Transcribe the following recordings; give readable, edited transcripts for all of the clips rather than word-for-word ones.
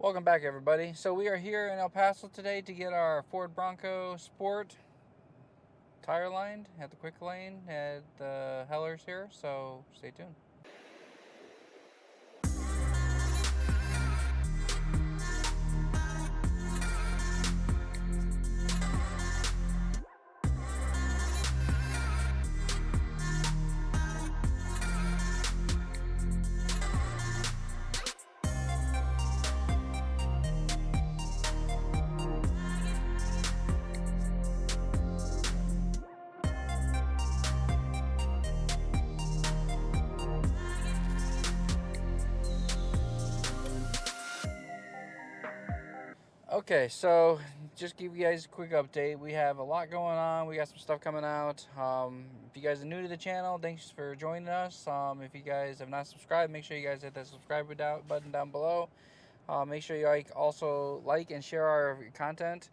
Welcome back, everybody. So we are here in El Paso today to get our Ford Bronco Sport tire lined at the quick lane at the Hellers here, so stay tuned. Okay, so just give you guys a quick update. We have a lot going on. We got some stuff coming out. If you guys are new to the channel, thanks for joining us. If you guys have not subscribed, make sure you guys hit that subscribe button down below. Make sure you also like and share our content,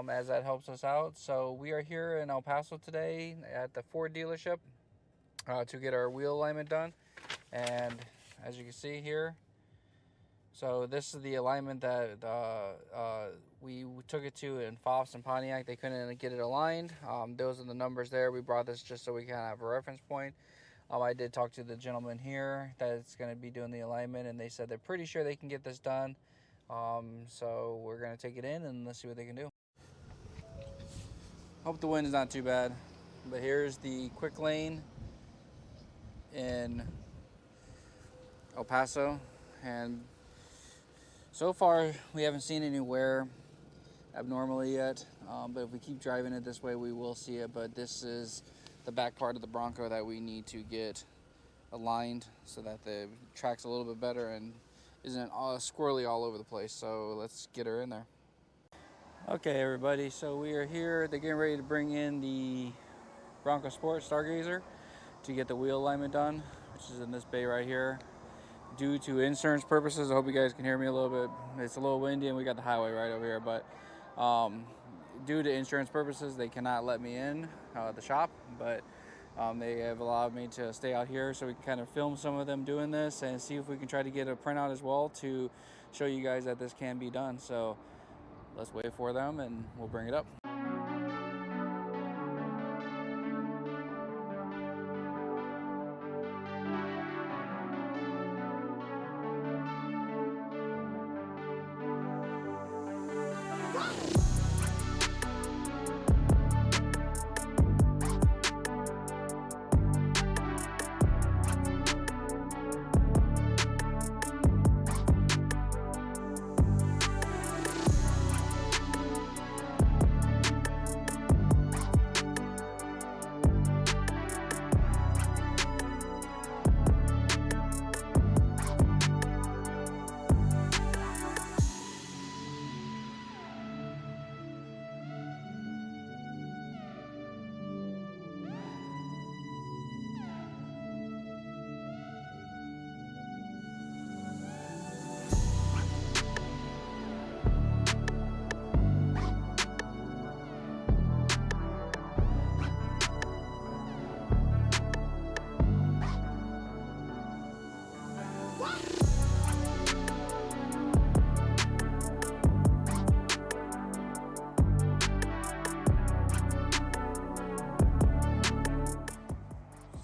as that helps us out. So we are here in El Paso today at the Ford dealership to get our wheel alignment done. And as you can see here, so this is the alignment that we took it to in Foss and Pontiac. They couldn't get it aligned. Those are the numbers there. We brought this just so we can have a reference point. I did talk to the gentleman here that's going to be doing the alignment, and they said they're pretty sure they can get this done. So we're going to take it in and let's see what they can do. Hope the wind is not too bad. But here's the quick lane in El Paso, and so far we haven't seen any wear abnormally yet, but if we keep driving it this way we will see it. But this is the back part of the Bronco that we need to get aligned so that the track's a little bit better and isn't squirrely all over the place. So let's get her in there. Okay, everybody, so we are here. They're getting ready to bring in the Bronco Sport Stargazer to get the wheel alignment done, which is in this bay right here. Due to insurance purposes, I hope you guys can hear me a little bit. It's a little windy and we got the highway right over here, but due to insurance purposes, they cannot let me in the shop, but they have allowed me to stay out here so we can kind of film some of them doing this and see if we can try to get a printout as well to show you guys that this can be done. So let's wait for them and we'll bring it up.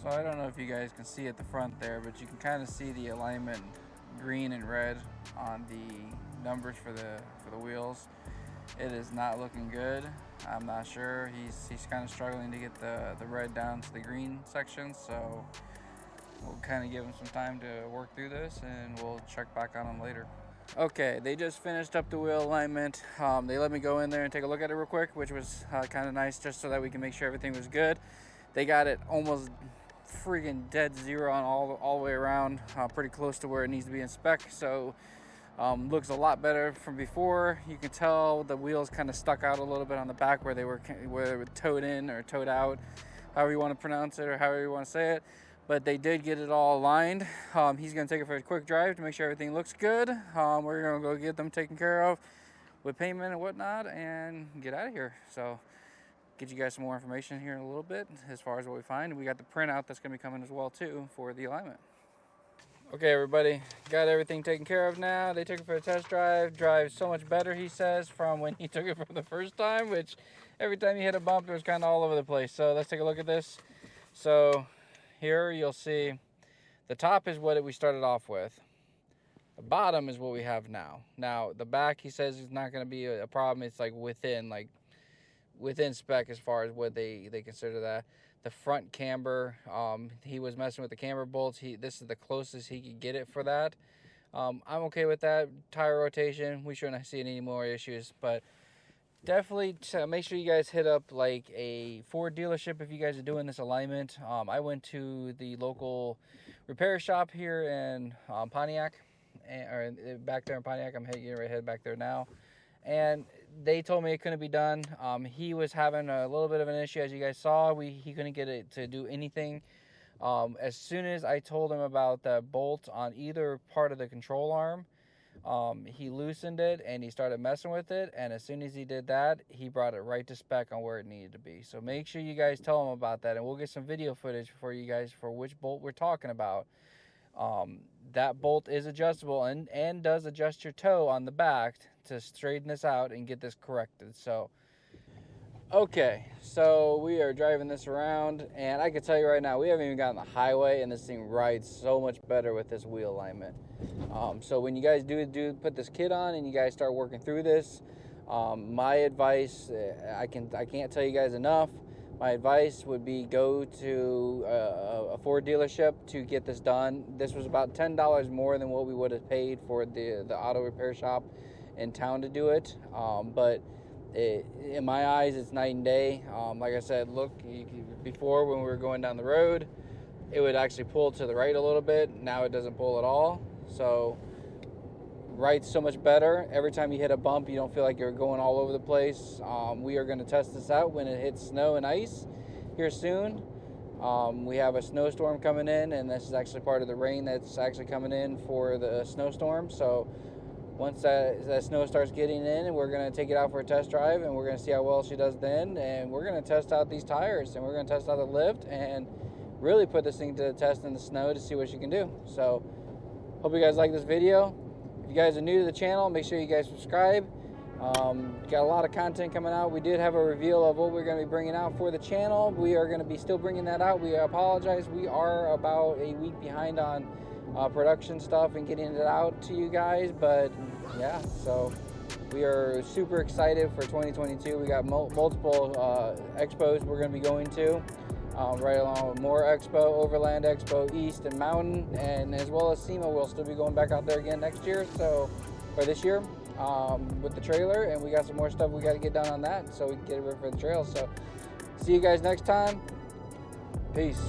So I don't know if you guys can see at the front there, but you can kind of see the alignment green and red on the numbers for the wheels. It is not looking good. I'm not sure. He's kind of struggling to get the red down to the green section, so we'll kind of give him some time to work through this and we'll check back on him later. Okay, they just finished up the wheel alignment. They let me go in there and take a look at it real quick, which was kind of nice, just so that we can make sure everything was good. They got it almost freaking dead zero on all the way around, pretty close to where it needs to be in spec. So looks a lot better from before. You can tell the wheels kind of stuck out a little bit on the back where they were towed in or towed out, however you want to pronounce it or however you want to say it. But they did get it all aligned. He's going to take it for a quick drive to make sure everything looks good. We're going to go get them taken care of with payment and whatnot and get out of here. So get you guys some more information here in a little bit as far as what we find. We got the printout that's going to be coming as well too for the alignment. Okay, everybody, got everything taken care of now. They took it for a test drive. Drives so much better, he says, from when he took it from the first time, which every time you hit a bump, it was kind of all over the place. So let's take a look at this. So here you'll see the top is what we started off with. The bottom is what we have now. Now, the back, he says, is not going to be a problem. It's like within spec as far as what they consider that. The front camber, he was messing with the camber bolts. This is the closest he could get it for that. I'm okay with that. Tire rotation, we shouldn't see any more issues, but definitely make sure you guys hit up like a Ford dealership if you guys are doing this alignment. I went to the local repair shop here in Pontiac, or back there in Pontiac. I'm headed back there now, and they told me it couldn't be done. He was having a little bit of an issue, as you guys saw. He couldn't get it to do anything. As soon as I told him about the bolt on either part of the control arm, he loosened it and he started messing with it. And as soon as he did that, he brought it right to spec on where it needed to be. So make sure you guys tell him about that, and we'll get some video footage for you guys for which bolt we're talking about. That bolt is adjustable and does adjust your toe on the back to straighten this out and get this corrected. So okay, so we are driving this around, and I can tell you right now, we haven't even gotten the highway, and this thing rides so much better with this wheel alignment. So when you guys do put this kit on and you guys start working through this, my advice, I can't tell you guys enough. My advice would be go to a Ford dealership to get this done. This was about $10 more than what we would have paid for the auto repair shop in town to do it. But in my eyes, it's night and day. Like I said, look, before when we were going down the road, it would actually pull to the right a little bit. Now it doesn't pull at all. So right's so much better. Every time you hit a bump, you don't feel like you're going all over the place. We are going to test this out when it hits snow and ice here soon. We have a snowstorm coming in, and this is actually part of the rain that's actually coming in for the snowstorm. So once that snow starts getting in, we're going to take it out for a test drive, and we're going to see how well she does then. And we're going to test out these tires, and we're going to test out the lift, and really put this thing to the test in the snow to see what she can do. So hope you guys like this video. If you guys are new to the channel, make sure you guys subscribe. Got a lot of content coming out. We did have a reveal of what we're going to be bringing out for the channel. We are going to be still bringing that out. We apologize. We are about a week behind on production stuff and getting it out to you guys. But yeah, so we are super excited for 2022. We got multiple expos we're going to be going to. Right along with More Expo, Overland Expo, East and Mountain, and as well as SEMA. We'll still be going back out there again next year, or this year, with the trailer, and we got some more stuff we got to get done on that so we can get it ready for the trail. So see you guys next time. Peace.